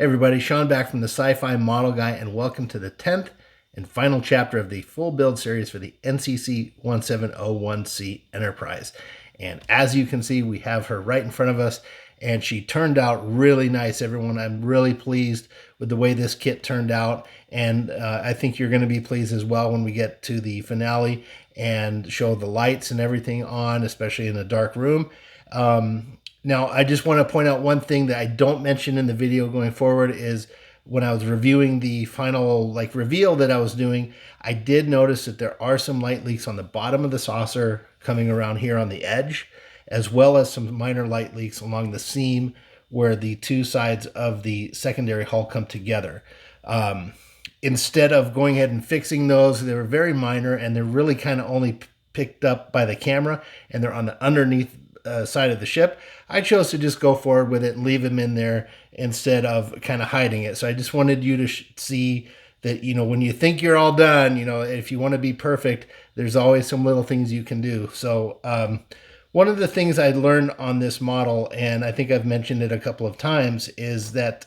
Hey everybody, Shawn back from the Sci-Fi Model Guy, and welcome to the 10th and final chapter of the full build series for the NCC-1701-C Enterprise. And as you can see, we have her right in front of us, and she turned out really nice, everyone. I'm really pleased with the way this kit turned out, and I think you're going to be pleased as well when we get to the finale and show the lights and everything on, especially in the dark room. Now, I just want to point out one thing that I don't mention in the video going forward is when I was reviewing the final reveal that I was doing, I did notice that there are some light leaks on the bottom of the saucer coming around here on the edge, as well as some minor light leaks along the seam where the two sides of the secondary hull come together. Instead of going ahead and fixing those, they were very minor and they're really kind of only picked up by the camera, and they're on the underneath side of the ship. I chose to just go forward with it and leave them in there instead of kind of hiding it. So I just wanted you to see that, when you think you're all done, if you want to be perfect, there's always some little things you can do. So one of the things I learned on this model, and I think I've mentioned it a couple of times, is that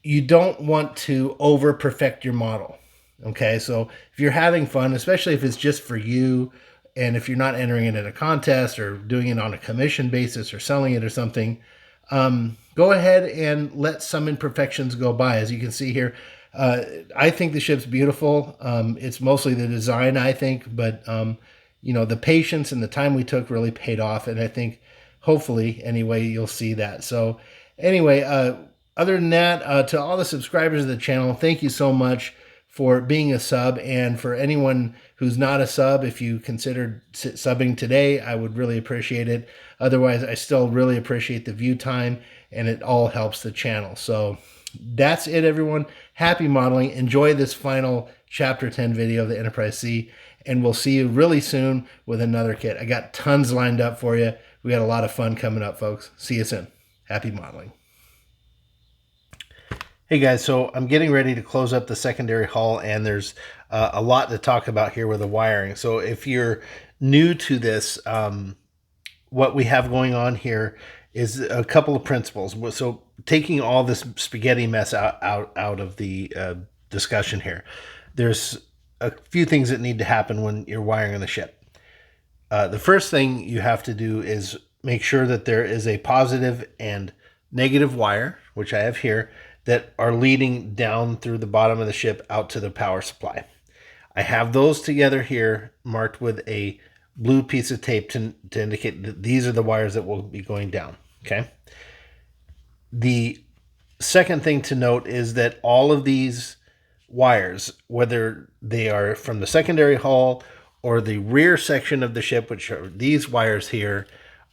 you don't want to over perfect your model. Okay, so if you're having fun, especially if it's just for you, and if you're not entering it in a contest or doing it on a commission basis or selling it or something, go ahead and let some imperfections go by. As you can see here, I think the ship's beautiful. It's mostly the design, I think, but the patience and the time we took really paid off, and I think hopefully anyway you'll see that. So anyway, other than that, to all the subscribers of the channel, thank you so much for being a sub, and for anyone who's not a sub, if you considered subbing today, I would really appreciate it. Otherwise, I still really appreciate the view time, and it all helps the channel. So that's it, everyone. Happy modeling. Enjoy this final Chapter 10 video of the Enterprise C, and we'll see you really soon with another kit. I got tons lined up for you. We got a lot of fun coming up, folks. See you soon. Happy modeling. Hey guys, so I'm getting ready to close up the secondary hull, and there's a lot to talk about here with the wiring. So if you're new to this, what we have going on here is a couple of principles. So taking all this spaghetti mess out of the discussion here, there's a few things that need to happen when you're wiring the ship. The first thing you have to do is make sure that there is a positive and negative wire, which I have here, that are leading down through the bottom of the ship out to the power supply. I have those together here marked with a blue piece of tape to indicate that these are the wires that will be going down. Okay. The second thing to note is that all of these wires, whether they are from the secondary hull or the rear section of the ship, which are these wires here,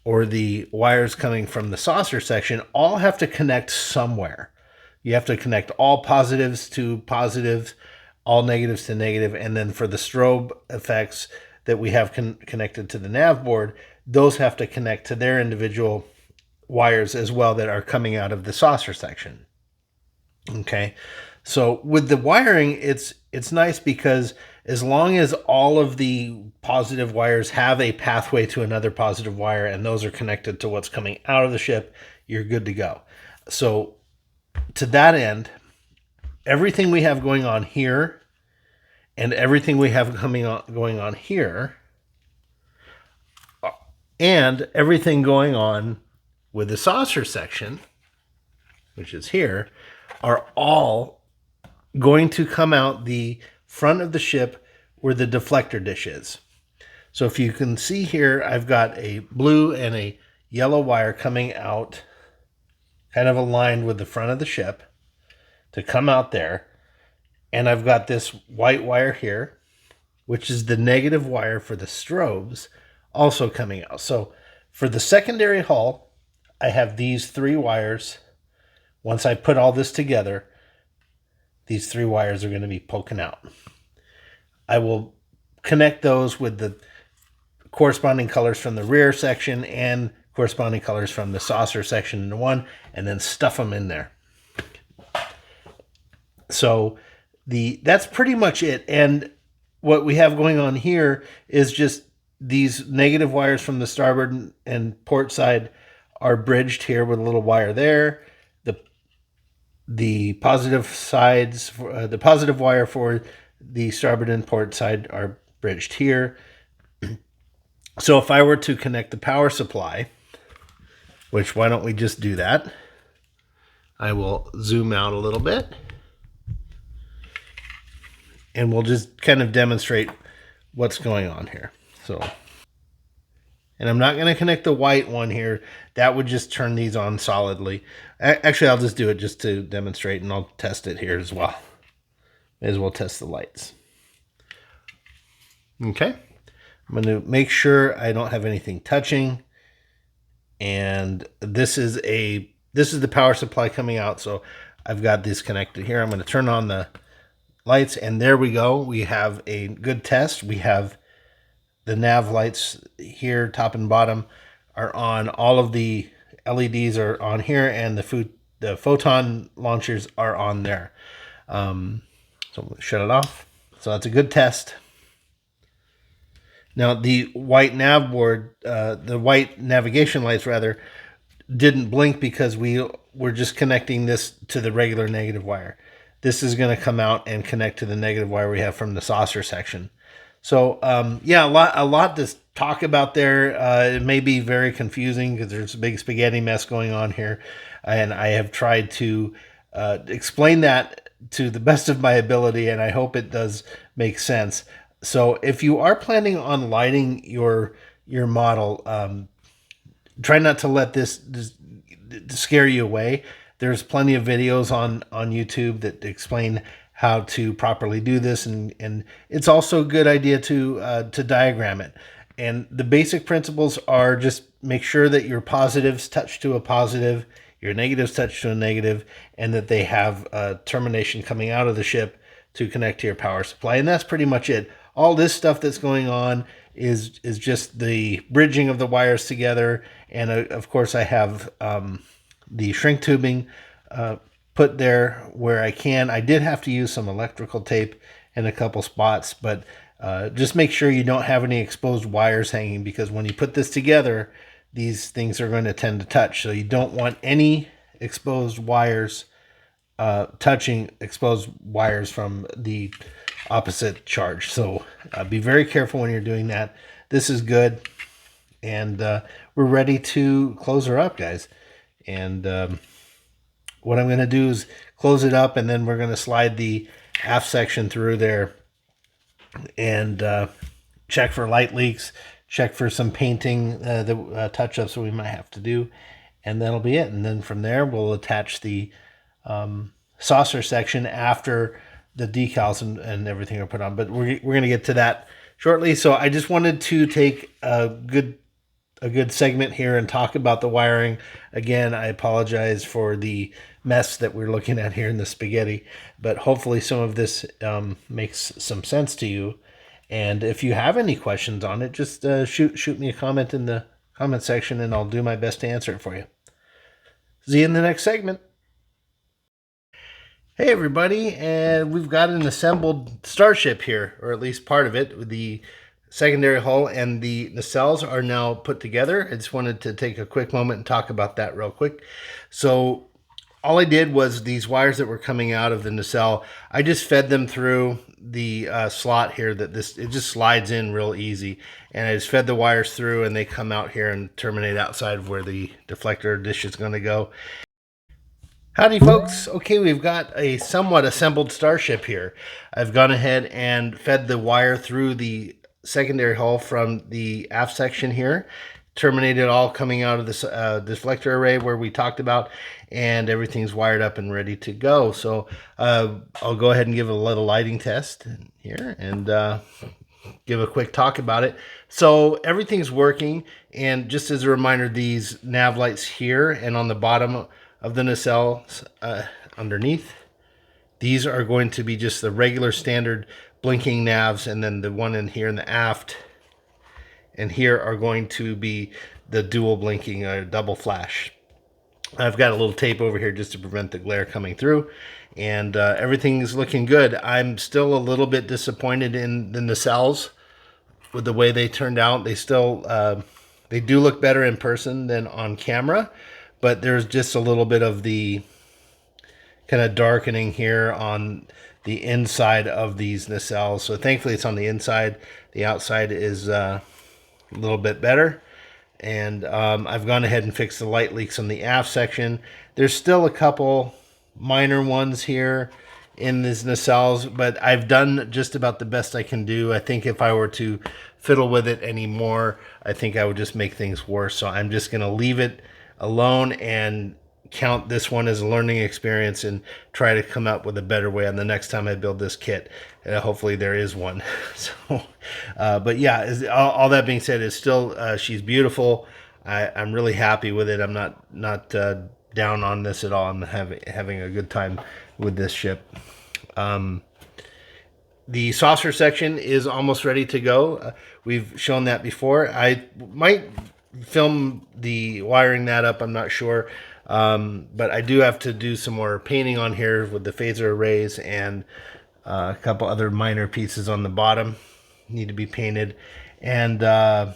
or the wires coming from the saucer section, all have to connect somewhere. You have to connect all positives to positives, all negatives to negative, and then for the strobe effects that we have connected to the nav board, those have to connect to their individual wires as well that are coming out of the saucer section. Okay, so with the wiring, it's nice because as long as all of the positive wires have a pathway to another positive wire, and those are connected to what's coming out of the ship, you're good to go. So to that end, everything we have going on here and everything we have going on here and everything going on with the saucer section, which is here, are all going to come out the front of the ship where the deflector dish is. So if you can see here, I've got a blue and a yellow wire coming out, kind of aligned with the front of the ship to come out there. And I've got this white wire here, which is the negative wire for the strobes, also coming out. So for the secondary hull, I have these three wires. Once I put all this together, these three wires are going to be poking out. I will connect those with the corresponding colors from the rear section and corresponding colors from the saucer section into one, and then stuff them in there. So that's pretty much it. And what we have going on here is just these negative wires from the starboard and port side are bridged here with a little wire there. The the positive sides, the positive wire for the starboard and port side are bridged here. So if I were to connect the power supply, which why don't we just do that? I will zoom out a little bit and we'll just kind of demonstrate what's going on here. So, and I'm not going to connect the white one here. That would just turn these on solidly. Actually, I'll just do it just to demonstrate, and I'll test it here as well. May as well test the lights. Okay. I'm going to make sure I don't have anything touching. And this is the power supply coming out. So I've got this connected here. I'm going to turn on the lights, and there we go. We have a good test. We have the nav lights here, top and bottom, are on. All of the LEDs are on here, and the photon launchers are on there. So I'm going to shut it off. So that's a good test. Now the white nav board, the white navigation lights rather, didn't blink because we were just connecting this to the regular negative wire. This is going to come out and connect to the negative wire we have from the saucer section. So yeah, a lot to talk about there. It may be very confusing because there's a big spaghetti mess going on here, and I have tried to explain that to the best of my ability, and I hope it does make sense. So if you are planning on lighting your model, try not to let this scare you away. There's plenty of videos on YouTube that explain how to properly do this, and it's also a good idea to diagram it. And the basic principles are just make sure that your positives touch to a positive, your negatives touch to a negative, and that they have a termination coming out of the ship to connect to your power supply. And that's pretty much it. All this stuff that's going on is just the bridging of the wires together. And of course I have the shrink tubing put there where I can. I did have to use some electrical tape in a couple spots, but just make sure you don't have any exposed wires hanging, because when you put this together, these things are going to tend to touch. So you don't want any exposed wires touching exposed wires from the opposite charge. So be very careful when you're doing that. This is good. And we're ready to close her up, guys. And what I'm going to do is close it up, and then we're going to slide the aft section through there and check for light leaks, check for some painting, the touch-ups that we might have to do, and that'll be it. And then from there, we'll attach the saucer section after the decals and everything are put on. But we're going to get to that shortly. So I just wanted to take a good segment here and talk about the wiring. Again, I apologize for the mess that we're looking at here in the spaghetti, but hopefully some of this makes some sense to you. And if you have any questions on it, just shoot me a comment in the comment section, and I'll do my best to answer it for you. See you in the next segment. Hey everybody, and we've got an assembled starship here, or at least part of it. The secondary hull and the nacelles are now put together. I just wanted to take a quick moment and talk about that real quick. So all I did was these wires that were coming out of the nacelle, I just fed them through the slot here that it just slides in real easy. And I just fed the wires through, and they come out here and terminate outside of where the deflector dish is going to go. Howdy folks. Okay, we've got a somewhat assembled starship here. I've gone ahead and fed the wire through the secondary hull from the aft section here, terminated all coming out of this deflector array where we talked about, and everything's wired up and ready to go. So I'll go ahead and give a little lighting test here and give a quick talk about it. So everything's working, and just as a reminder, these nav lights here and on the bottom of the nacelles underneath, these are going to be just the regular standard blinking navs, and then the one in here in the aft and here are going to be the dual blinking or double flash. I've got a little tape over here just to prevent the glare coming through, and everything is looking good. I'm still a little bit disappointed in the nacelles with the way they turned out. They still they do look better in person than on camera, but there's just a little bit of the kind of darkening here on the inside of these nacelles. So thankfully it's on the inside. The outside is a little bit better. And I've gone ahead and fixed the light leaks on the aft section. There's still a couple minor ones here in these nacelles, but I've done just about the best I can do. I think if I were to fiddle with it anymore, I think I would just make things worse. So I'm just going to leave it alone and count this one as a learning experience and try to come up with a better way on the next time I build this kit. Hopefully there is one. So, but yeah, all that being said, is still she's beautiful. I'm really happy with it. I'm not down on this at all. I'm having a good time with this ship. The saucer section is almost ready to go. We've shown that before. I might film the wiring that up. I'm not sure. But I do have to do some more painting on here with the phaser arrays, and a couple other minor pieces on the bottom need to be painted. And other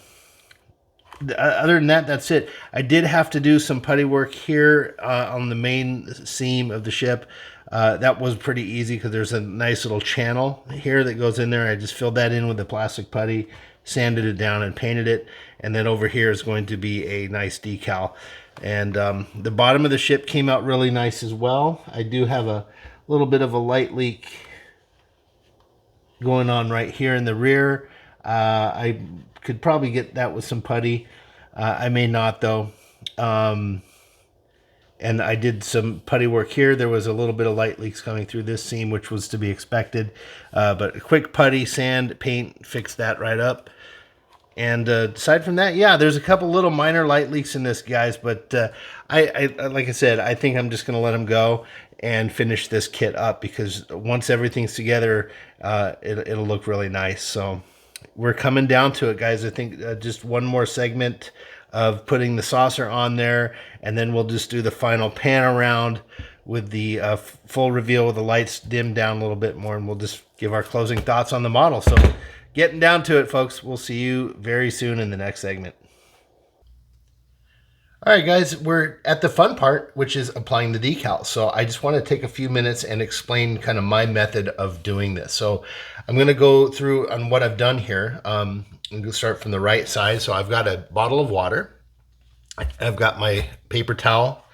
than that, that's it. I did have to do some putty work here on the main seam of the ship. That was pretty easy because there's a nice little channel here that goes in there. I just filled that in with the plastic putty, sanded it down and painted it. And then over here is going to be a nice decal. And the bottom of the ship came out really nice as well. I do have a little bit of a light leak going on right here in the rear. I could probably get that with some putty. I may not though. And I did some putty work here. There was a little bit of light leaks coming through this seam, which was to be expected. But a quick putty, sand, paint, fixed that right up. And aside from that, yeah, there's a couple little minor light leaks in this, guys. But I like I said, I think I'm just going to let them go and finish this kit up, because once everything's together, it'll look really nice. So we're coming down to it, guys. I think just one more segment of putting the saucer on there, and then we'll just do the final pan around with the full reveal with the lights dimmed down a little bit more, and we'll just give our closing thoughts on the model. So getting down to it, folks. We'll see you very soon in the next segment. All right, guys, we're at the fun part, which is applying the decal. So I just want to take a few minutes and explain kind of my method of doing this. So I'm going to go through on what I've done here. I'm going to start from the right side. So I've got a bottle of water. I've got my paper towel.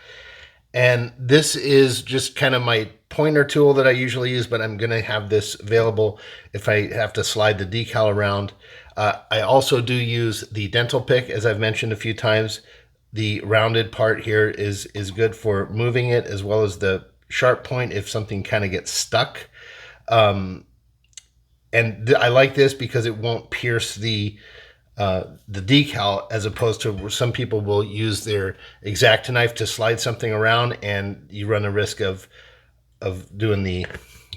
And this is just kind of my pointer tool that I usually use, but I'm going to have this available if I have to slide the decal around. I also do use the dental pick, as I've mentioned a few times. The rounded part here is good for moving it, as well as the sharp point if something kind of gets stuck. And I like this because it won't pierce the decal, as opposed to some people will use their X-Acto knife to slide something around, and you run the risk of doing the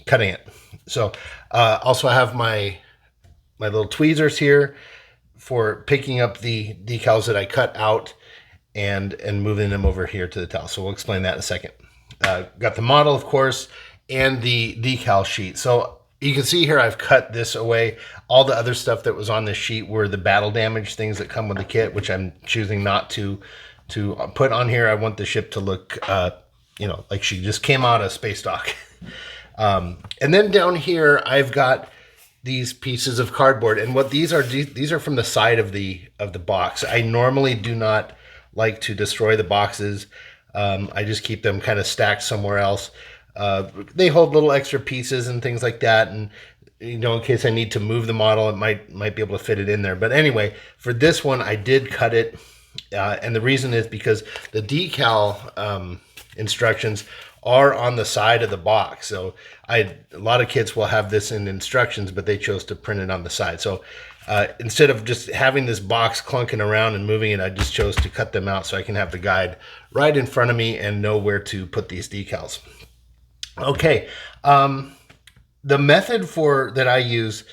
cutting it. So also I have my little tweezers here for picking up the decals that I cut out and moving them over here to the towel. So we'll explain that in a second. Got the model, of course, and the decal sheet. So you can see here I've cut this away. All the other stuff that was on this sheet were the battle damage things that come with the kit, which I'm choosing not to put on here. I want the ship to look, like she just came out of space dock. And then down here I've got these pieces of cardboard, and what these are from the side of the box. I normally do not like to destroy the boxes. I just keep them kind of stacked somewhere else. They hold little extra pieces and things like that, and in case I need to move the model, it might be able to fit it in there. But anyway, for this one I did cut it, and the reason is because the decal instructions are on the side of the box. So a lot of kits will have this in instructions, but they chose to print it on the side. So instead of just having this box clunking around and moving it, I just chose to cut them out so I can have the guide right in front of me and know where to put these decals. Okay, the method that I use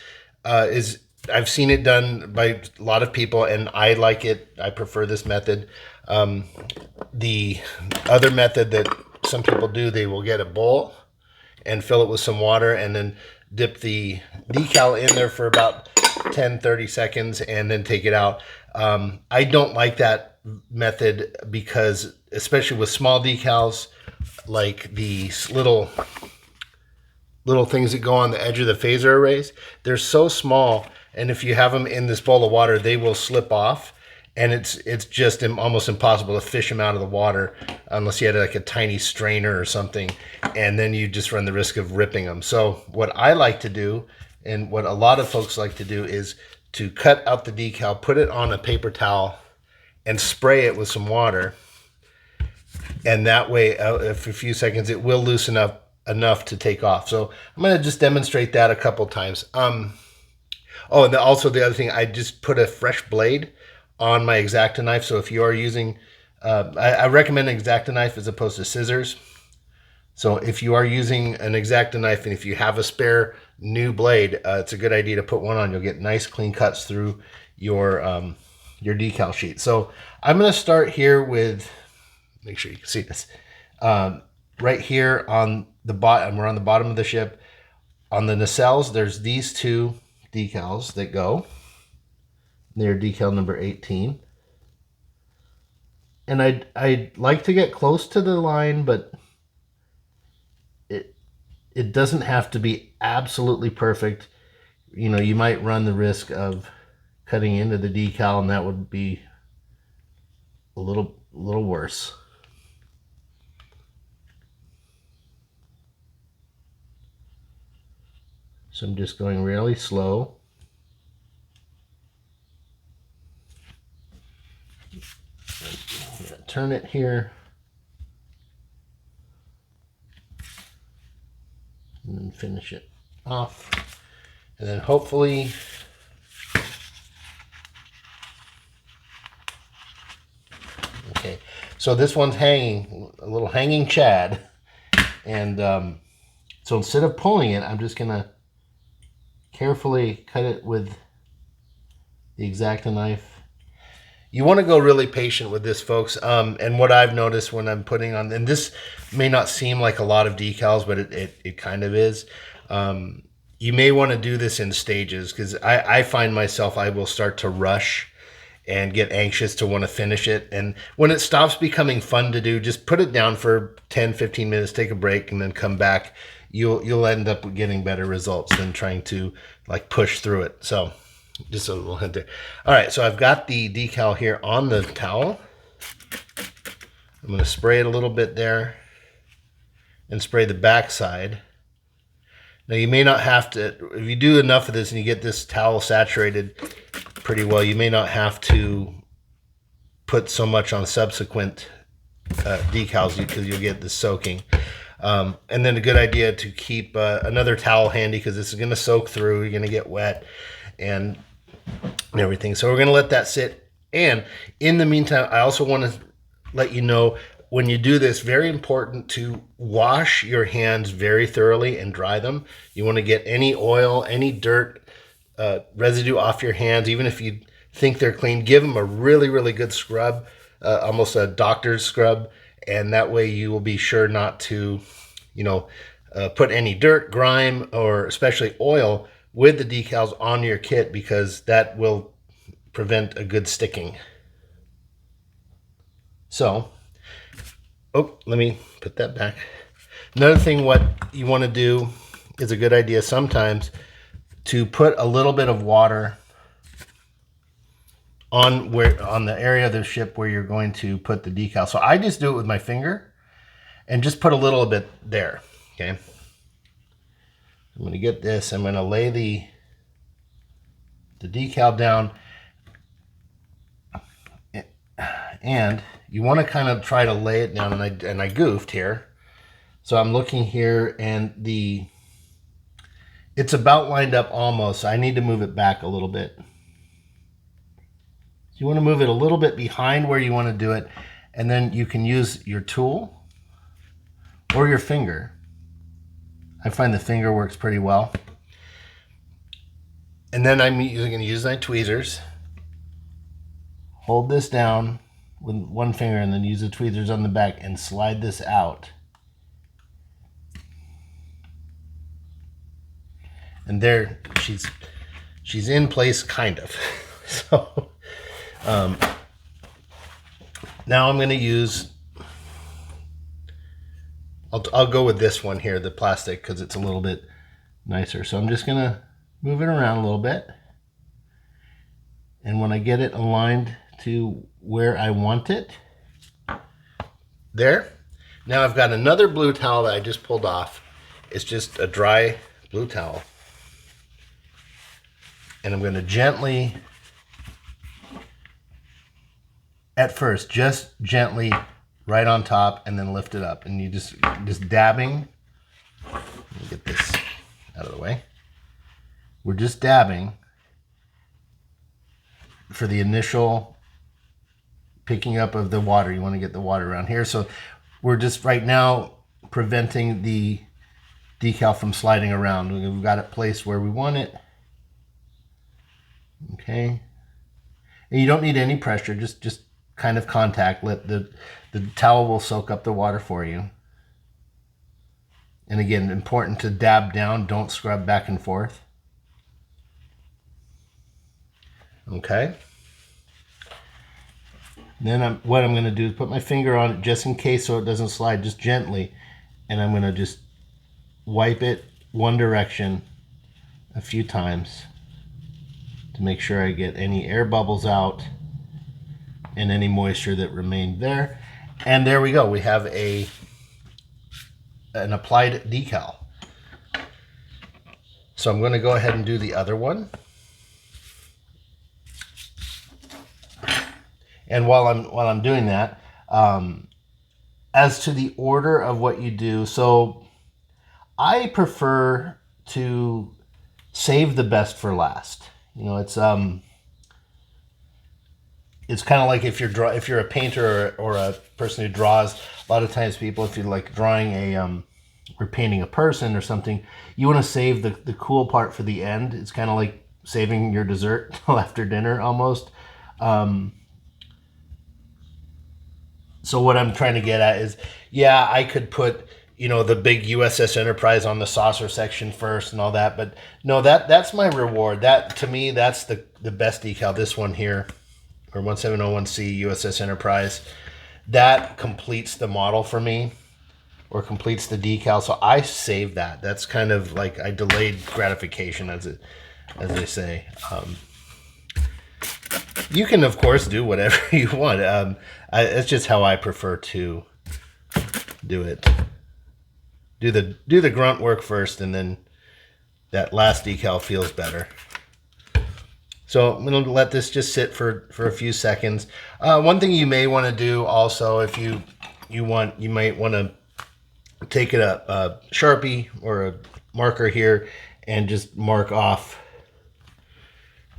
is, I've seen it done by a lot of people, and I like it. I prefer this method. The other method that some people do, they will get a bowl and fill it with some water and then dip the decal in there for about 10-30 seconds and then take it out. I don't like that method because, especially with small decals like these little things that go on the edge of the phaser arrays. They're so small, and if you have them in this bowl of water, they will slip off, and it's just almost impossible to fish them out of the water unless you had like a tiny strainer or something, and then you just run the risk of ripping them. So what I like to do, and what a lot of folks like to do, is to cut out the decal, put it on a paper towel, and spray it with some water. And that way, for a few seconds, it will loosen up enough to take off. So I'm going to just demonstrate that a couple times. Oh, and also the other thing, I just put a fresh blade on my X-Acto knife. So if you are using, I recommend an X-Acto knife as opposed to scissors. So if you are using an X-Acto knife and if you have a spare new blade, it's a good idea to put one on. You'll get nice clean cuts through your decal sheet. So I'm going to start here with, make sure you can see this, right here on the bottom. We're on the bottom of the ship. On the nacelles, there's these two decals that go. They're decal number 18. And I'd like to get close to the line, but it doesn't have to be absolutely perfect. You know, you might run the risk of cutting into the decal, and that would be a little worse. So I'm just going really slow. Turn it here. And then finish it off. And then hopefully okay. So this one's hanging, a little hanging chad. And so instead of pulling it, I'm just gonna carefully cut it with the X-Acto knife. You want to go really patient with this, folks. And what I've noticed when I'm putting on, and this may not seem like a lot of decals, but it kind of is. You may want to do this in stages, because I find myself, I will start to rush and get anxious to want to finish it. And when it stops becoming fun to do, just put it down for 10, 15 minutes, take a break, and then come back. You'll end up getting better results than trying to like push through it. So just a little hint there. All right, so I've got the decal here on the towel. I'm going to spray it a little bit there and spray the back side. Now you may not have to, if you do enough of this and you get this towel saturated pretty well, you may not have to put so much on subsequent decals because you'll get the soaking. And then a good idea to keep another towel handy, because this is going to soak through, you're going to get wet and everything. So we're going to let that sit. And in the meantime, I also want to let you know, when you do this, very important to wash your hands very thoroughly and dry them. You want to get any oil, any dirt, residue off your hands. Even if you think they're clean, give them a really, really good scrub, almost a doctor's scrub. And that way you will be sure not to, put any dirt, grime, or especially oil with the decals on your kit, because that will prevent a good sticking. So, let me put that back. Another thing, what you want to do is a good idea sometimes to put a little bit of water on the area of the ship where you're going to put the decal. So I just do it with my finger and just put a little bit there. Okay. I'm going to get this. I'm going to lay the decal down, and you want to kind of try to lay it down. And I goofed here, so I'm looking here, and it's about lined up almost. So I need to move it back a little bit. You want to move it a little bit behind where you want to do it, and then you can use your tool or your finger. I find the finger works pretty well. And then I'm going to use my tweezers. Hold this down with one finger and then use the tweezers on the back and slide this out. And there, she's in place, kind of. So now I'm going to use I'll go with this one here, the plastic, because it's a little bit nicer. So I'm just gonna move it around a little bit. And when I get it aligned to where I want it, there. Now I've got another blue towel that I just pulled off. It's just a dry blue towel. And I'm gonna gently, at first, just gently right on top and then lift it up. And you just dabbing. Let me get this out of the way. We're just dabbing for the initial picking up of the water. You want to get the water around here. So we're just right now preventing the decal from sliding around. We've got it placed where we want it. Okay. And you don't need any pressure, just kind of contact. Let the towel will soak up the water for you. And again, important to dab down, don't scrub back and forth. Okay. Then what I'm going to do is put my finger on it just in case so it doesn't slide, just gently. And I'm going to just wipe it one direction a few times to make sure I get any air bubbles out and any moisture that remained there. And there we go. We have an applied decal. So I'm going to go ahead and do the other one. And while I'm doing that, as to the order of what you do, so I prefer to save the best for last. You know, it's kind of like if you're a painter or a person who draws. A lot of times, people, if you're like drawing or painting a person or something, you want to save the cool part for the end. It's kind of like saving your dessert till after dinner almost. So what I'm trying to get at is, yeah, I could put, you know, the big U.S.S. Enterprise on the saucer section first and all that, but no, that's my reward. That, to me, that's the best decal. This one here, or 1701-C U.S.S. Enterprise, that completes the model for me, or completes the decal. So I save that. That's kind of like I delayed gratification, as they say. You can, of course, do whatever you want. It's just how I prefer to do it. Do the grunt work first, and then that last decal feels better. So I'm going to let this just sit for a few seconds. One thing you may want to do also, if you might want to take a Sharpie or a marker here and just mark off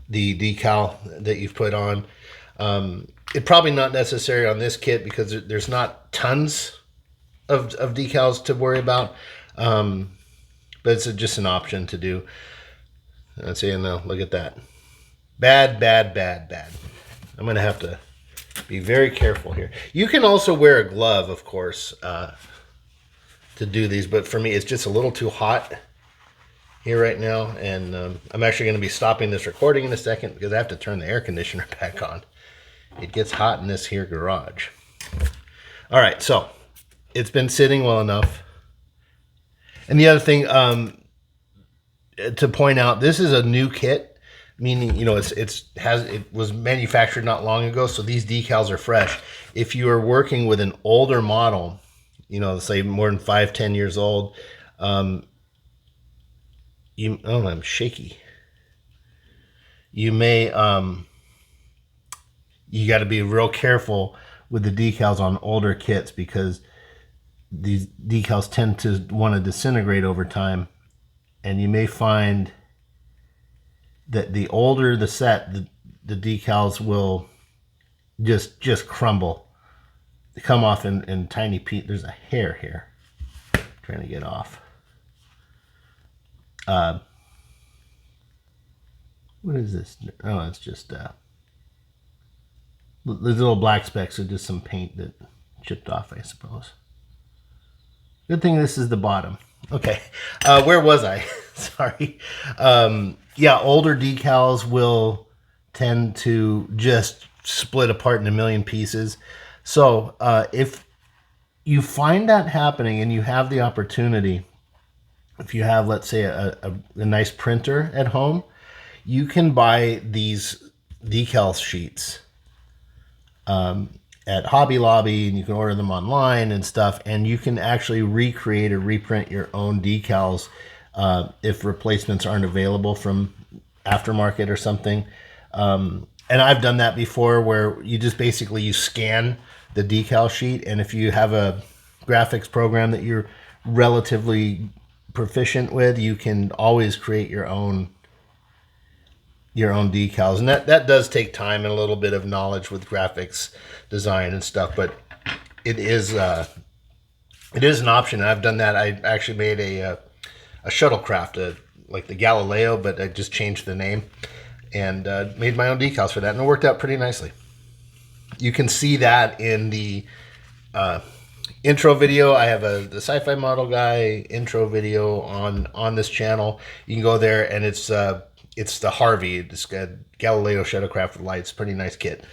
the decal that you've put on. It's probably not necessary on this kit because there's not tons of decals to worry about, but it's just an option to do. Let's see, now look at that. Bad, bad, bad, bad. I'm going to have to be very careful here. You can also wear a glove, of course, to do these, but for me, it's just a little too hot here right now, and I'm actually going to be stopping this recording in a second because I have to turn the air conditioner back on. It gets hot in this here garage. All right, so it's been sitting well enough. And the other thing to point out, this is a new kit, meaning, you know, it was manufactured not long ago, so these decals are fresh. If you are working with an older model, you know, say more than 5-10 years old, I'm shaky. You may, you got to be real careful with the decals on older kits because these decals tend to want to disintegrate over time. And you may find that the older the set, the decals will just crumble. They come off in tiny pieces. There's a hair here. I'm trying to get off. What is this? Oh, it's just the little black specks are just some paint that chipped off, I suppose. Good thing this is the bottom. Okay, where was I? Sorry. Yeah, older decals will tend to just split apart in a million pieces. So if you find that happening and you have the opportunity, if you have, let's say, a nice printer at home, you can buy these decal sheets at Hobby Lobby, and you can order them online and stuff, and you can actually recreate or reprint your own decals if replacements aren't available from aftermarket or something. And I've done that before, where you just basically you scan the decal sheet, and if you have a graphics program that you're relatively proficient with, you can always create your own decals, and that does take time and a little bit of knowledge with graphics design and stuff, but it is an option. I've done that. I actually made a shuttlecraft, like the Galileo, but I just changed the name and made my own decals for that, and it worked out pretty nicely. You can see that in the intro video. I have the Sci-Fi Model Guy intro video on this channel. You can go there, and it's the Harvey, this Galileo shuttlecraft with lights. Pretty nice kit.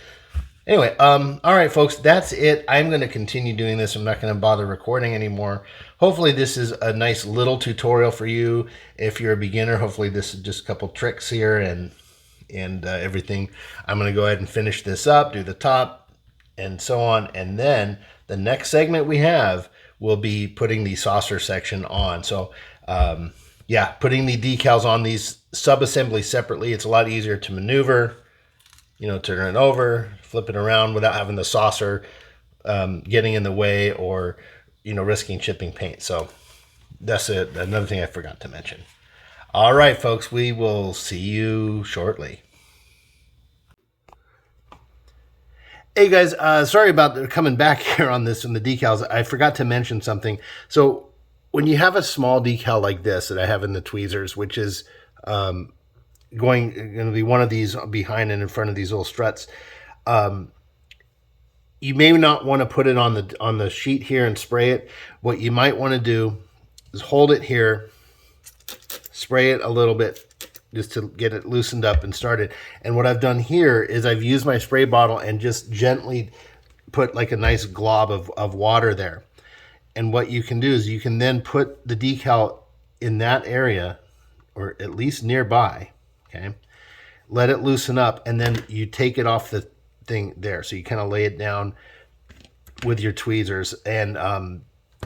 Anyway, all right, folks, that's it. I'm going to continue doing this. I'm not going to bother recording anymore. Hopefully this is a nice little tutorial for you. If you're a beginner, hopefully this is just a couple tricks here and everything. I'm going to go ahead and finish this up, do the top, and so on. And then the next segment we have will be putting the saucer section on. So, yeah, putting the decals on these sub-assemblies separately, it's a lot easier to maneuver, turn it over, flip it around without having the saucer getting in the way or, risking chipping paint. So that's it. Another thing I forgot to mention. All right, folks, we will see you shortly. Hey guys, sorry about coming back here on this and the decals. I forgot to mention something. So when you have a small decal like this that I have in the tweezers, which is going to be one of these behind and in front of these little struts, you may not want to put it on the sheet here and spray it. What you might want to do is hold it here, spray it a little bit just to get it loosened up and started. And what I've done here is I've used my spray bottle and just gently put like a nice glob of water there. And what you can do is you can then put the decal in that area, or at least nearby, okay? Let it loosen up, and then you take it off the thing there. So you kind of lay it down with your tweezers. And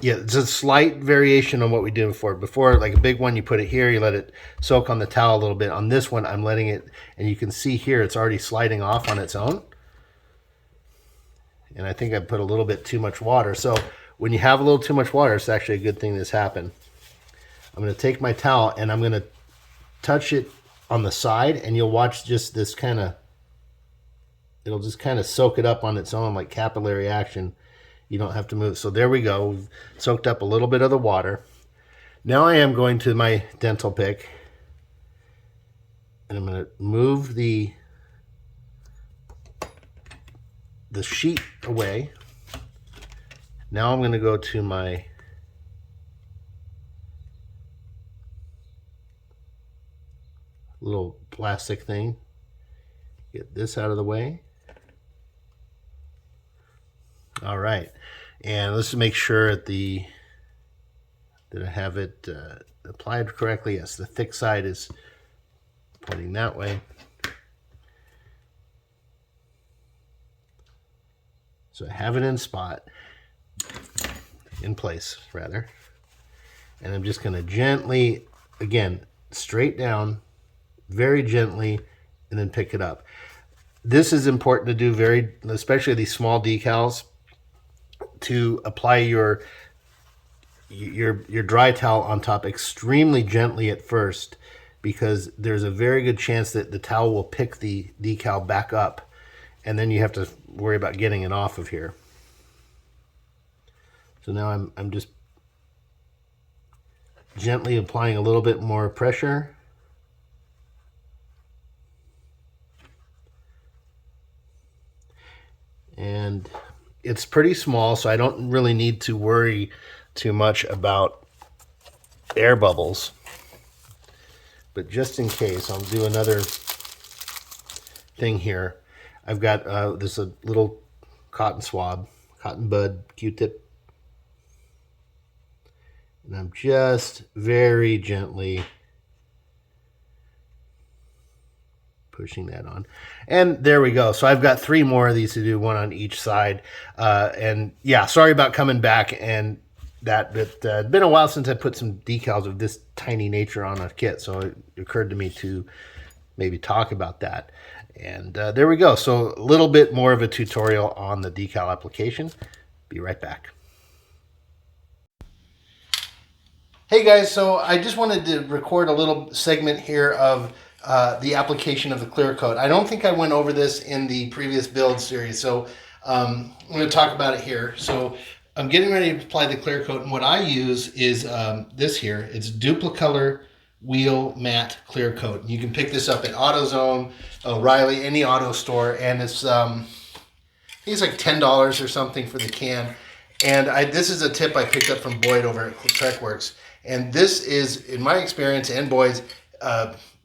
yeah, it's a slight variation on what we did before. Before, like a big one, you put it here, you let it soak on the towel a little bit. On this one, I'm letting it, and you can see here it's already sliding off on its own. And I think I put a little bit too much water. So when you have a little too much water, it's actually a good thing this happened. I'm going to take my towel and I'm going to touch it on the side, and you'll watch just this kind of, it'll just kind of soak it up on its own, like capillary action. You don't have to move. So there we go. We've soaked up a little bit of the water. Now I am going to my dental pick, and I'm going to move the sheet away. Now I'm going to go to my little plastic thing. Get this out of the way. All right, and let's make sure that I have it applied correctly. Yes, the thick side is pointing that way. So I have it in place rather. And I'm just going to gently, again, straight down, very gently, and then pick it up. This is important to do, especially these small decals, to apply your dry towel on top extremely gently at first, because there's a very good chance that the towel will pick the decal back up, and then you have to worry about getting it off of here. So now I'm just gently applying a little bit more pressure. And it's pretty small, so I don't really need to worry too much about air bubbles. But just in case, I'll do another thing here. I've got this a little cotton swab, cotton bud Q-tip And I'm just very gently pushing that on. And there we go. So I've got 3 more of these to do, 1 on each side. And yeah, sorry about coming back and that. But it's been a while since I put some decals of this tiny nature on a kit. So it occurred to me to maybe talk about that. And there we go. So a little bit more of a tutorial on the decal application. Be right back. Hey guys, so I just wanted to record a little segment here of the application of the clear coat. I don't think I went over this in the previous build series, so I'm going to talk about it here. So I'm getting ready to apply the clear coat, and what I use is this here. It's Duplicolor Wheel Matte Clear Coat. You can pick this up at AutoZone, O'Reilly, any auto store, and it's I think it's like $10 or something for the can. And this is a tip I picked up from Boyd over at TrekWorks. And this is, in my experience and Boyd's,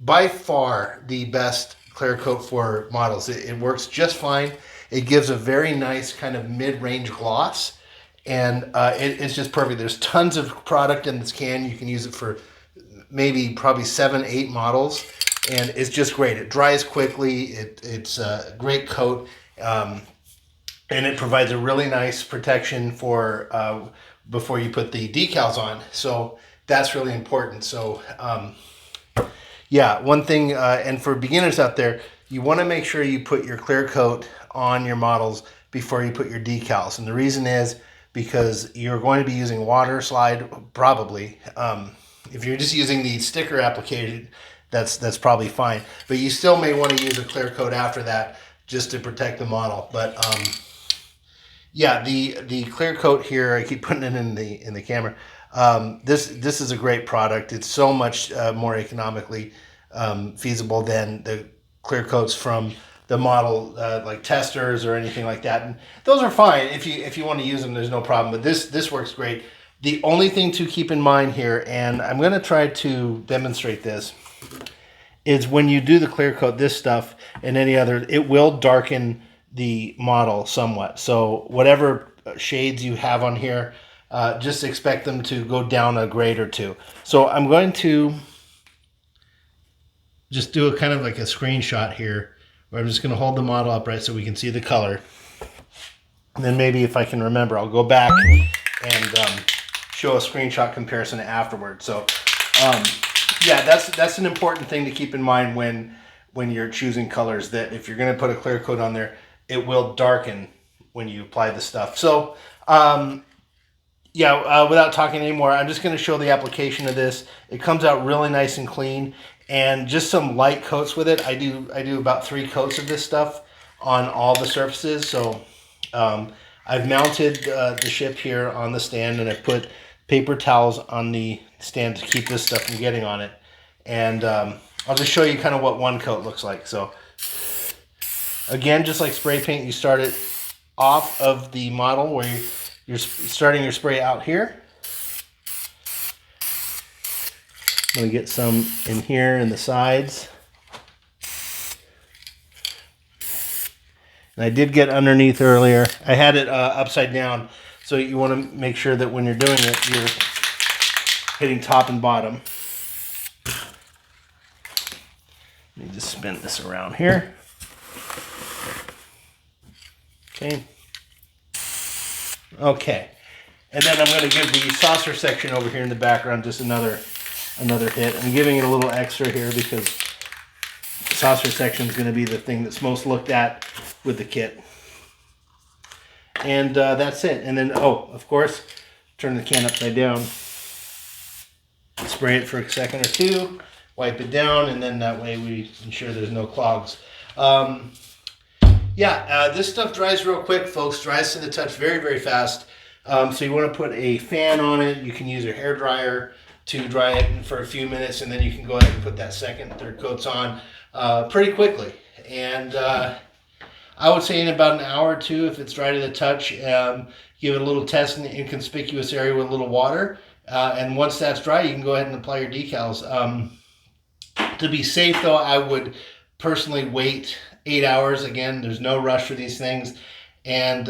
by far the best clear coat for models. It works just fine. It gives a very nice kind of mid-range gloss. And it's just perfect. There's tons of product in this can. You can use it for probably 7, 8 models. And it's just great. It dries quickly. It's a great coat. And it provides a really nice protection for before you put the decals on. So that's really important. So yeah, one thing, and for beginners out there, you want to make sure you put your clear coat on your models before you put your decals. And the reason is because you're going to be using water slide, probably. If you're just using the sticker application, that's probably fine. But you still may want to use a clear coat after that just to protect the model. But yeah, the clear coat here, I keep putting it in the camera. This is a great product. It's so much more economically feasible than the clear coats from the model like testers or anything like that. And those are fine if you want to use them. There's no problem. But this works great. The only thing to keep in mind here, and I'm going to try to demonstrate this, is when you do the clear coat, this stuff and any other, it will darken the model somewhat. So whatever shades you have on here, just expect them to go down a grade or 2. So I'm going to just do a kind of like a screenshot here where I'm just going to hold the model upright so we can see the color. And then maybe if I can remember, I'll go back and show a screenshot comparison afterwards. So yeah, that's an important thing to keep in mind when you're choosing colors, that if you're going to put a clear coat on there, it will darken when you apply the stuff. So yeah, without talking anymore, I'm just going to show the application of this. It comes out really nice and clean, and just some light coats with it. I do about 3 coats of this stuff on all the surfaces. So I've mounted the ship here on the stand, and I put paper towels on the stand to keep this stuff from getting on it. And I'll just show you kind of what one coat looks like. So again, just like spray paint, you start it off of the model where you're starting your spray out here. I'm going to get some in here in the sides. And I did get underneath earlier. I had it upside down, so you want to make sure that when you're doing it, you're hitting top and bottom. Let me just spin this around here. Okay. Okay. And then I'm going to give the saucer section over here in the background just another hit. I'm giving it a little extra here because the saucer section is going to be the thing that's most looked at with the kit. And that's it. And then, oh, of course, turn the can upside down. Spray it for a second or 2. Wipe it down, and then that way we ensure there's no clogs. Yeah, this stuff dries real quick, folks. Dries to the touch very, very fast. So you want to put a fan on it. You can use your hair dryer to dry it for a few minutes, and then you can go ahead and put that second, third coats on pretty quickly. And I would say in about an hour or 2, if it's dry to the touch, give it a little test in the inconspicuous area with a little water. And once that's dry, you can go ahead and apply your decals. To be safe, though, I would personally wait 8 hours. Again, there's no rush for these things. And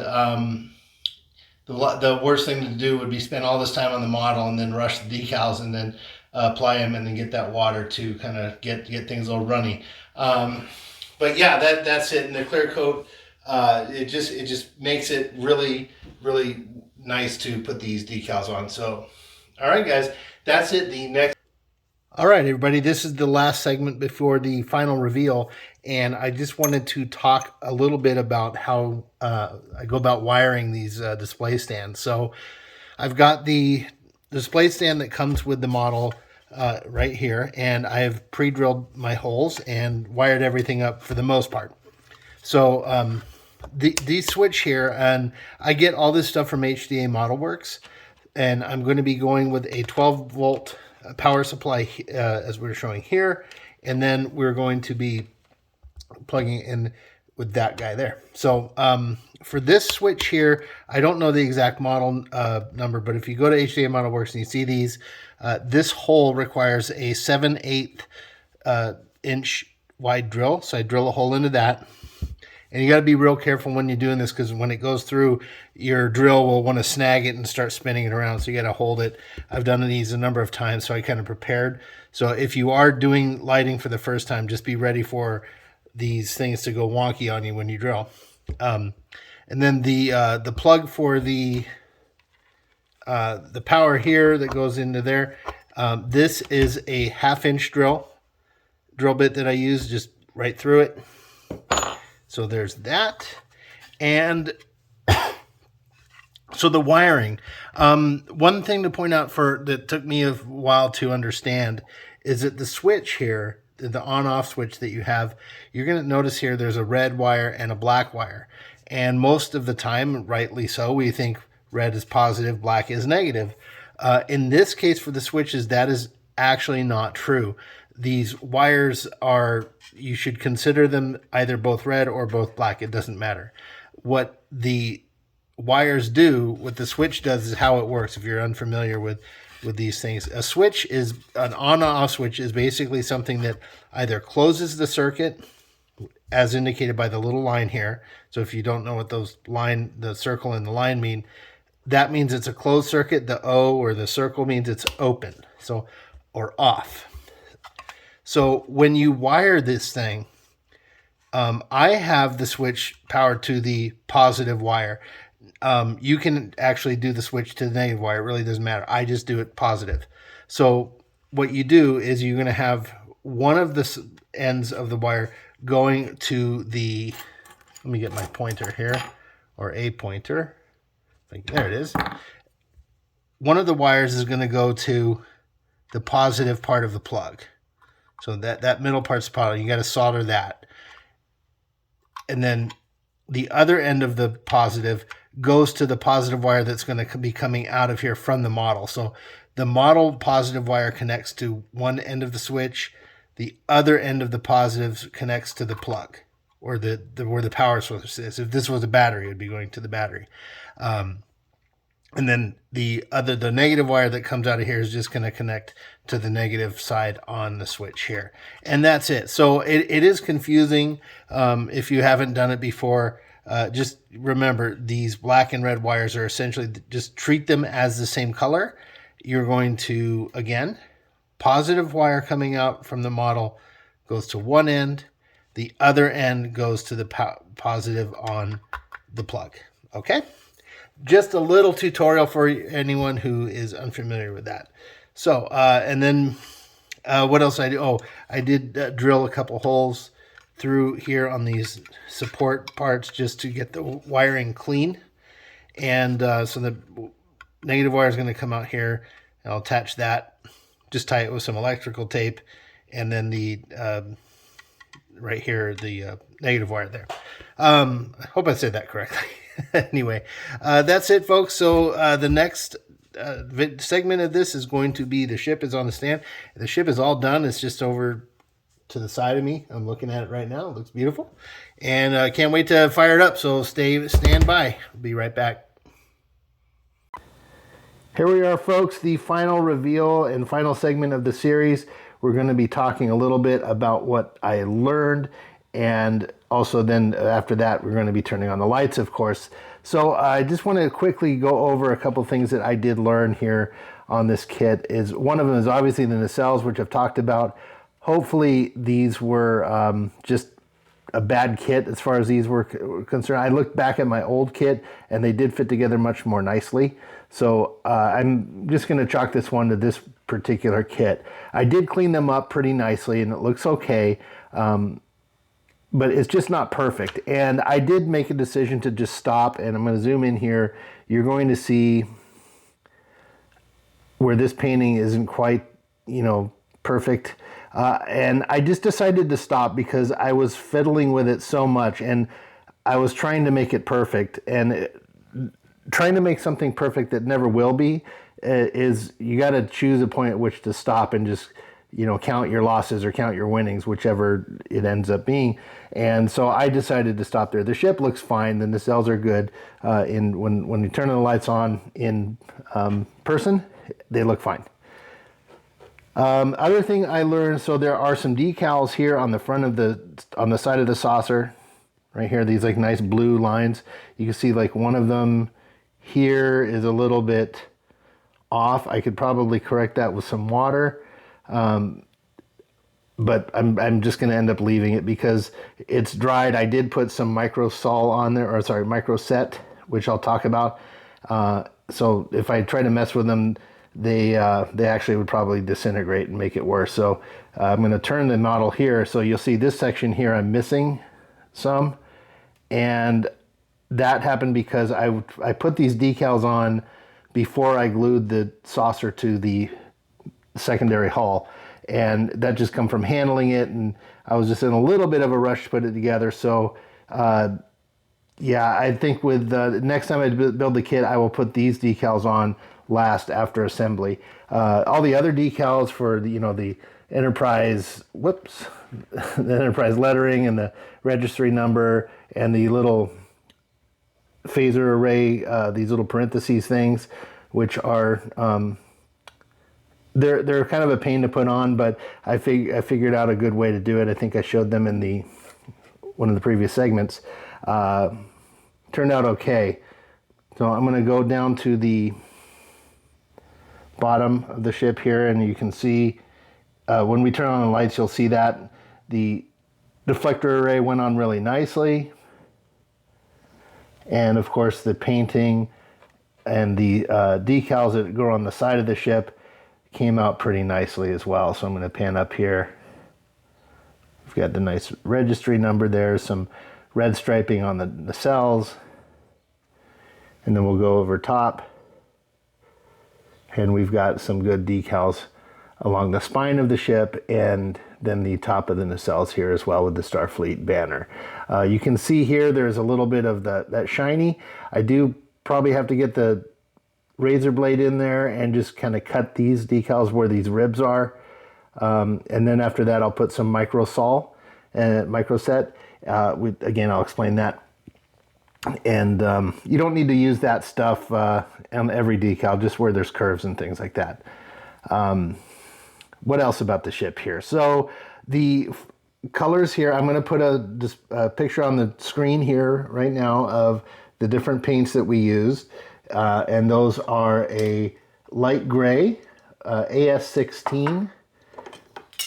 the worst thing to do would be spend all this time on the model and then rush the decals and then apply them and then get that water to kind of get things a little runny. But yeah, that's it. And the clear coat, it just makes it really nice to put these decals on. So, all right, guys, that's it. All right, everybody, this is the last segment before the final reveal, and I just wanted to talk a little bit about how I go about wiring these display stands. So I've got the display stand that comes with the model right here, and I have pre-drilled my holes and wired everything up for the most part. So the switch here, and I get all this stuff from HDA ModelWorks, and I'm going to be going with a 12-volt power supply as we're showing here, and then we're going to be plugging in with that guy there. So for this switch here, I don't know the exact model number, but if you go to HDA ModelWorks and you see these, this hole requires a 7/8 inch wide drill. So I drill a hole into that. And you got to be real careful when you're doing this, because when it goes through, your drill will want to snag it and start spinning it around. So you got to hold it. I've done these a number of times, so I kind of prepared. So if you are doing lighting for the first time, just be ready for these things to go wonky on you when you drill. And then the plug for the power here that goes into there. This is a 1/2 inch drill bit that I use, just right through it. So there's that. And so the wiring. One thing to point out that took me a while to understand is that the switch here, the on-off switch that you have, you're going to notice here there's a red wire and a black wire. And most of the time, rightly so, we think red is positive, black is negative. In this case for the switches, that is actually not true. These wires you should consider them either both red or both black. It doesn't matter. What the wires do, what the switch does, is how it works. If you're unfamiliar with these things, a switch is an on-off switch is basically something that either closes the circuit, as indicated by the little line here. So if you don't know what the circle and the line mean, that means it's a closed circuit. The O or the circle means it's open, or off. So when you wire this thing, I have the switch powered to the positive wire. You can actually do the switch to the negative wire. It really doesn't matter. I just do it positive. So what you do is you're going to have one of the ends of the wire going to the, let me get my pointer here, or a pointer. There it is. One of the wires is going to go to the positive part of the plug. So that middle part's positive. You got to solder that. And then the other end of the positive goes to the positive wire that's going to be coming out of here from the model. So the model positive wire connects to one end of the switch. The other end of the positive connects to the plug, or where the power source is. If this was a battery, it would be going to the battery. And then the negative wire that comes out of here is just going to connect to the negative side on the switch here. And that's it. So it is confusing if you haven't done it before. Just remember, these black and red wires are essentially, just treat them as the same color. You're going to, again, positive wire coming out from the model goes to one end. The other end goes to the positive on the plug. Okay? Just a little tutorial for anyone who is unfamiliar with that. So, and then what else I do? Oh, I did drill a couple holes through here on these support parts just to get the wiring clean. And so the negative wire is going to come out here, and I'll attach that, just tie it with some electrical tape, and then the right here, the negative wire there. I hope I said that correctly. Anyway, that's it, folks. So the next segment of this is going to be the ship is on the stand. The ship is all done. It's just over to the side of me. I'm looking at it right now. It looks beautiful. And I can't wait to fire it up. So stand by. I'll be right back. Here we are, folks. The final reveal and final segment of the series. We're going to be talking a little bit about what I learned, and also then after that we're going to be turning on the lights, of course. So I just want to quickly go over a couple things that I did learn here on this kit. Is one of them is obviously the nacelles, which I've talked about. Hopefully these were just a bad kit as far as these were concerned. I looked back at my old kit and they did fit together much more nicely. So I'm just going to chalk this one to this particular kit. I did clean them up pretty nicely and it looks okay. But it's just not perfect. And I did make a decision to just stop, and I'm going to zoom in here. You're going to see where this painting isn't quite, perfect. And I just decided to stop because I was fiddling with it so much and I was trying to make it perfect. And trying to make something perfect that never will be is you got to choose a point at which to stop and just count your losses or count your winnings, whichever it ends up being. And so I decided to stop there. The ship looks fine. The nacelles are good. When you turn the lights on in person, they look fine. Other thing I learned, so there are some decals here on the front of on the side of the saucer, right here. These like nice blue lines. You can see like one of them here is a little bit off. I could probably correct that with some water. But I'm just going to end up leaving it because it's dried. I did put some micro sol on there, or sorry, micro set, which I'll talk about. So if I try to mess with them, they actually would probably disintegrate and make it worse. So I'm going to turn the model here. So you'll see this section here, I'm missing some. And that happened because I put these decals on before I glued the saucer to the secondary hull, and that just come from handling it, and I was just in a little bit of a rush to put it together. So yeah, I think with next time I build the kit, I will put these decals on last after assembly. All the other decals for the Enterprise, the Enterprise lettering and the registry number and the little phaser array, these little parentheses things, which are they're kind of a pain to put on, but I figured out a good way to do it. I think I showed them in one of the previous segments. Turned out okay. So I'm going to go down to the bottom of the ship here, and you can see when we turn on the lights, you'll see that the deflector array went on really nicely. And of course the painting and the decals that go on the side of the ship came out pretty nicely as well. So I'm going to pan up here. We've got the nice registry number there, some red striping on the nacelles, and then we'll go over top, and we've got some good decals along the spine of the ship and then the top of the nacelles here as well with the Starfleet banner. You can see here there's a little bit of that shiny. I do probably have to get the razor blade in there and just kind of cut these decals where these ribs are. And then after that, I'll put some micro sol and micro set. Again, I'll explain that. And you don't need to use that stuff on every decal, just where there's curves and things like that. What else about the ship here? So the colors here, I'm going to put a picture on the screen here right now of the different paints that we used. And those are a light gray, AS16,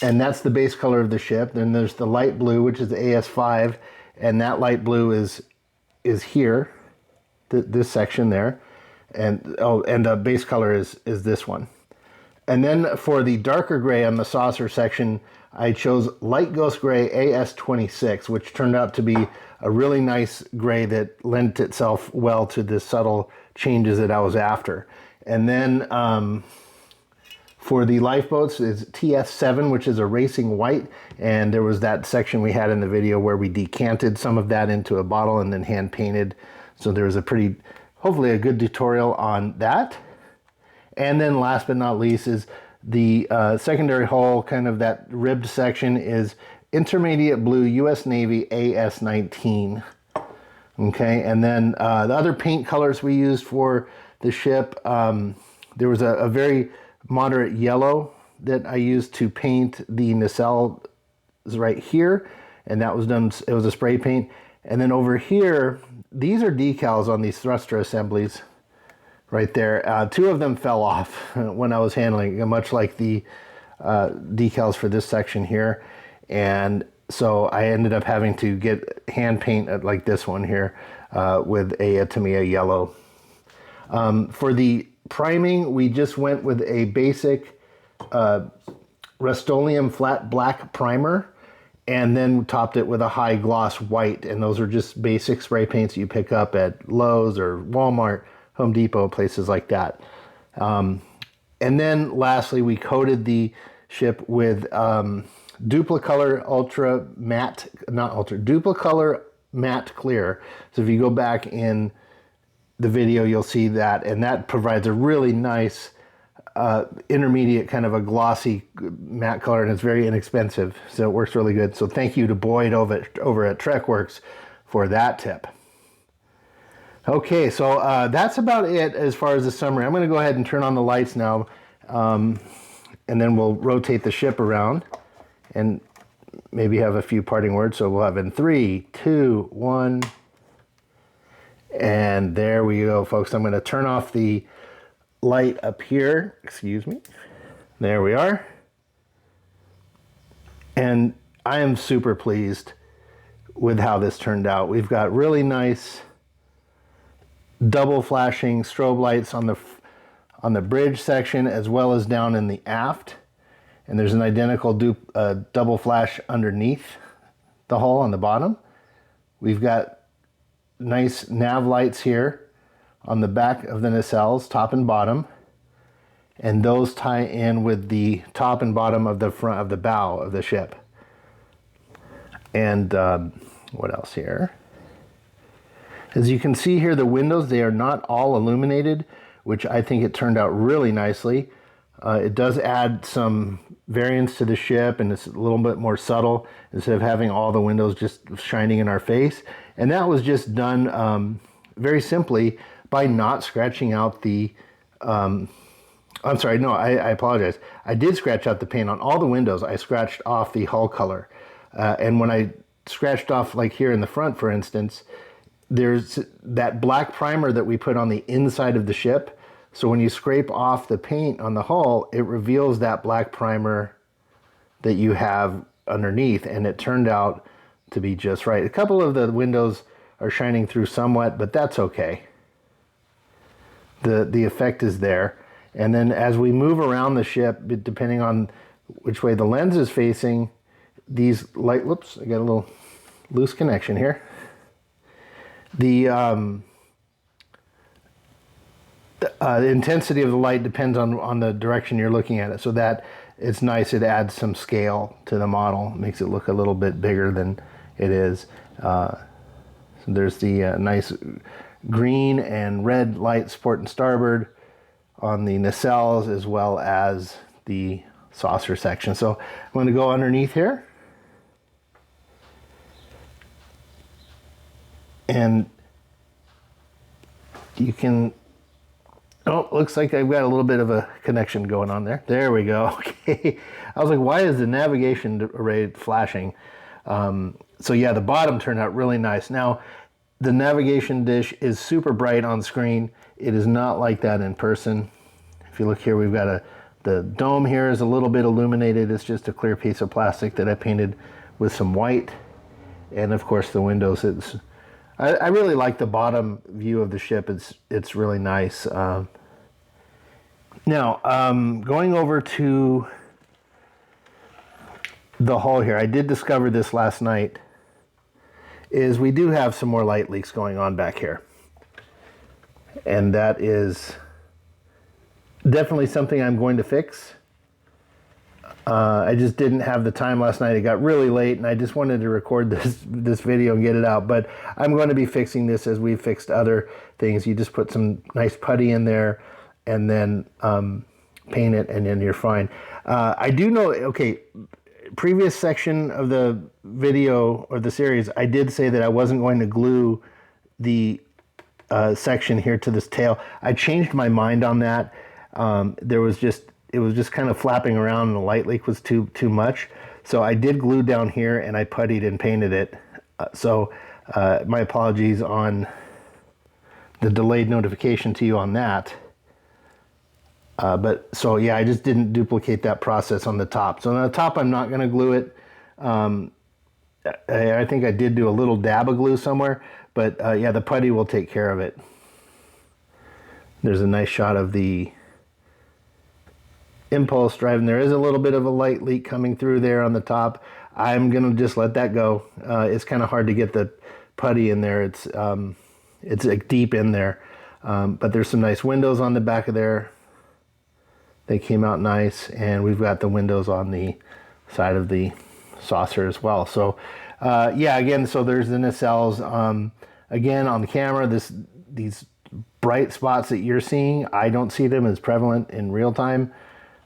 and that's the base color of the ship. Then there's the light blue, which is the AS5, and that light blue is here, this section there, and the base color is this one. And then for the darker gray on the saucer section, I chose light ghost gray AS26, which turned out to be a really nice gray that lent itself well to the subtle changes that I was after. And then for the lifeboats is TS7, which is a racing white, and there was that section we had in the video where we decanted some of that into a bottle and then hand painted. So there was hopefully a good tutorial on that. And then last but not least is the secondary hull, kind of that ribbed section, is intermediate blue U.S. Navy AS19. Okay, and then the other paint colors we used for the ship, there was a very moderate yellow that I used to paint the nacelle right here, and that was done, it was a spray paint. And then over here, these are decals on these thruster assemblies right there. Two of them fell off when I was handling, much like the decals for this section here. And so I ended up having to get hand paint like this one here with a Tamiya yellow. For the priming, we just went with a basic Rust-Oleum flat black primer, and then topped it with a high gloss white. And those are just basic spray paints you pick up at Lowe's or Walmart, Home Depot, places like that. And then lastly, we coated the ship with Duplicolor Ultra Matte, not Ultra, Duplicolor Matte Clear. So if you go back in the video, you'll see that, and that provides a really nice intermediate kind of a glossy matte color, and it's very inexpensive, so it works really good. So thank you to Boyd over at Trekworks for that tip. Okay, so that's about it as far as the summary. I'm going to go ahead and turn on the lights now, and then we'll rotate the ship around and maybe have a few parting words. So we'll have in 3, 2, 1, and there we go, folks. I'm going to turn off the light up here, excuse me. There we are. And I am super pleased with how this turned out. We've got really nice double flashing strobe lights on the bridge section as well as down in the aft. And there's an identical double flash underneath the hull on the bottom. We've got nice nav lights here on the back of the nacelles, top and bottom, and those tie in with the top and bottom of the front of the bow of the ship. And what else here? As you can see here, the windows, they are not all illuminated, which I think it turned out really nicely. It does add some variance to the ship, and it's a little bit more subtle instead of having all the windows just shining in our face. And that was just done very simply by not scratching out the, I'm sorry, no, I apologize. I did scratch out the paint on all the windows. I scratched off the hull color. And when I scratched off, like here in the front, for instance, there's that black primer that we put on the inside of the ship. So when you scrape off the paint on the hull, it reveals that black primer that you have underneath, and it turned out to be just right. A couple of the windows are shining through somewhat, but that's okay. The effect is there. And then as we move around the ship, depending on which way the lens is facing, these light, whoops, I got a little loose connection here. The intensity of the light depends on the direction you're looking at it, so that it's nice. It adds some scale to the model, makes it look a little bit bigger than it is. So there's the nice green and red lights port and starboard on the nacelles, as well as the saucer section. So I'm going to go underneath here, and you can, oh, looks like I've got a little bit of a connection going on there. There we go. Okay. I was like, why is the navigation array flashing? So yeah, the bottom turned out really nice. Now, the navigation dish is super bright on screen. It is not like that in person. If you look here, we've got the dome here is a little bit illuminated. It's just a clear piece of plastic that I painted with some white. And of course the windows, I really like the bottom view of the ship. It's really nice. Now, going over to the hull here, I did discover this last night, is we do have some more light leaks going on back here. And that is definitely something I'm going to fix. I just didn't have the time last night. It got really late and I just wanted to record this video and get it out. But I'm going to be fixing this as we've fixed other things. You just put some nice putty in there and then paint it, and then you're fine. I do know, okay, previous section of the video or the series, I did say that I wasn't going to glue the section here to this tail. I changed my mind on that. It was just kind of flapping around and the light leak was too much. So I did glue down here and I puttied and painted it. So My apologies on the delayed notification to you on that. But so yeah, I just didn't duplicate that process on the top. So on the top, I'm not going to glue it. I think I did do a little dab of glue somewhere, but yeah, the putty will take care of it. There's a nice shot of the impulse drive, and there is a little bit of a light leak coming through there on the top. I'm gonna just let that go. It's kind of hard to get the putty in there. It's like deep in there, but there's some nice windows on the back of there. They came out nice, and we've got the windows on the side of the saucer as well. So yeah, again, so there's the nacelles. Again, on the camera, these bright spots that you're seeing, I don't see them as prevalent in real time,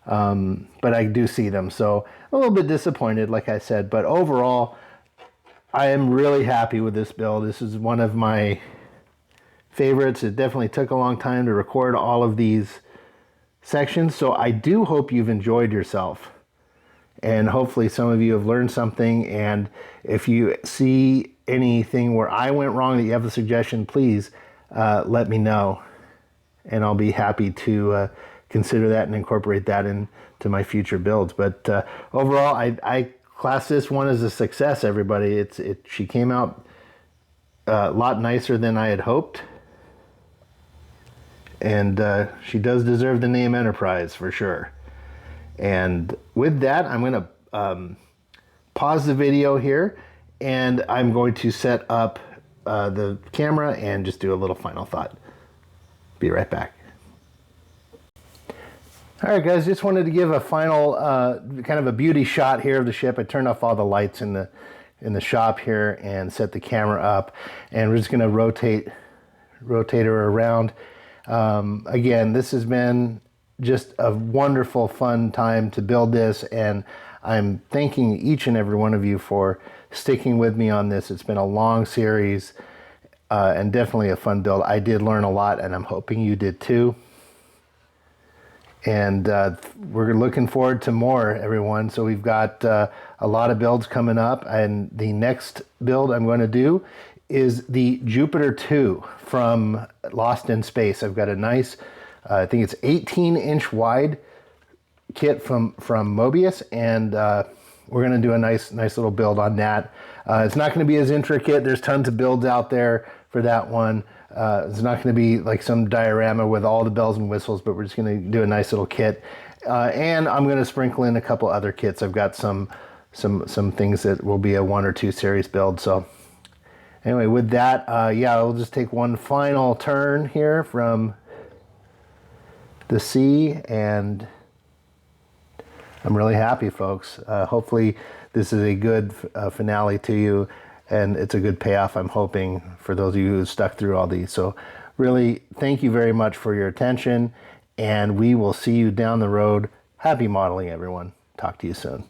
but I do see them. So a little bit disappointed, like I said, but overall, I am really happy with this build. This is one of my favorites. It definitely took a long time to record all of these sections, so I do hope you've enjoyed yourself, and hopefully some of you have learned something. And if you see anything where I went wrong that you have a suggestion, please let me know, and I'll be happy to consider that and incorporate that into my future builds. But overall, I class this one as a success, everybody. She came out a lot nicer than I had hoped, and she does deserve the name Enterprise for sure. And with that, I'm going to pause the video here, and I'm going to set up the camera and just do a little final thought. Be right back. All right, guys, just wanted to give a final kind of a beauty shot here of the ship. I turned off all the lights in the shop here and set the camera up, and we're just going to rotate her around. Again, this has been just a wonderful, fun time to build this, and I'm thanking each and every one of you for sticking with me on this. It's been a long series and definitely a fun build. I did learn a lot, and I'm hoping you did too. And we're looking forward to more, everyone. So we've got a lot of builds coming up, and the next build I'm going to do is the Jupiter 2 from Lost in Space. I've got a nice, I think it's 18-inch wide kit from Mobius, and we're going to do a nice little build on that. It's not going to be as intricate. There's tons of builds out there for that one. It's not going to be like some diorama with all the bells and whistles, but we're just going to do a nice little kit. And I'm going to sprinkle in a couple other kits. I've got some things that will be a 1 or 2 series build. So anyway, with that, yeah, we'll just take one final turn here from the sea, and I'm really happy, folks. Hopefully this is a good finale to you, and it's a good payoff, I'm hoping, for those of you who stuck through all these. So really, thank you very much for your attention, and we will see you down the road. Happy modeling, everyone. Talk to you soon.